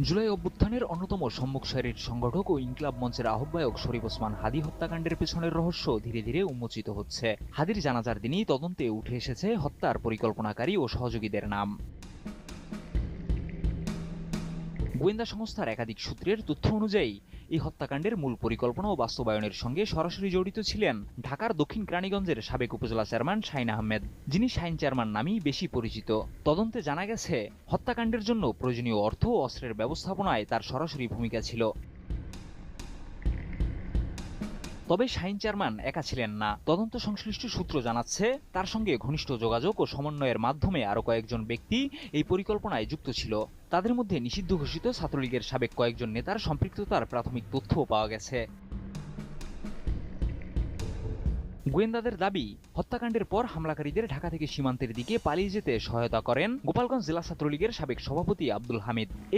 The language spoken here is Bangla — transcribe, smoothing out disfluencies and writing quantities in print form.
জুলাই অভ্যুত্থানের অন্যতম সম্মুখ সারির সংগঠক ও ইনকিলাব মঞ্চের আহ্বায়ক শরীফ ওসমান হাদী হত্যাকাণ্ডের পেছনের রহস্য ধীরে ধীরে উন্মোচিত হচ্ছে। হাদীর জানাজার দিনই তদন্তে উঠে এসেছে হত্যার পরিকল্পনাকারী ও সহযোগীদের নাম। গোয়েন্দা সংস্থার একাধিক সূত্রের তথ্য অনুযায়ী এই হত্যাকাণ্ডের মূল পরিকল্পনা ও বাস্তবায়নের সঙ্গে সরাসরি জড়িত ছিলেন ঢাকার দক্ষিণ কেরানীগঞ্জের সাবেক উপজেলা চেয়ারম্যান শাহীন আহমেদ, যিনি শাহীন চেয়ারম্যান নামেই বেশি পরিচিত। তদন্তে জানা গেছে, হত্যাকাণ্ডের জন্য প্রয়োজনীয় অর্থ ও অস্ত্রের ব্যবস্থাপনায় তার সরাসরি ভূমিকা ছিল। তবে শাহীন চেয়ারম্যান একা ছিলেন না। তদন্ত সংশ্লিষ্ট সূত্র জানাচ্ছে, তার সঙ্গে ঘনিষ্ঠ যোগাযোগ ও সমন্বয়ের মাধ্যমে আরও কয়েকজন ব্যক্তি এই পরিকল্পনায় যুক্ত ছিল। তাদের মধ্যে নিষিদ্ধ ঘোষিত ছাত্রলীগের সাবেক কয়েকজন নেতার সম্পৃক্ততার প্রাথমিক তথ্যও পাওয়া গেছে। গোয়েন্দাদের দাবি, হত্যাকাণ্ডের পর হামলাকারীদের ঢাকা থেকে সীমান্তের দিকে পালিয়ে যেতে সহায়তা করেন গোপালগঞ্জ জেলা ছাত্রলীগের সাবেক সভাপতি আব্দুল হামিদ।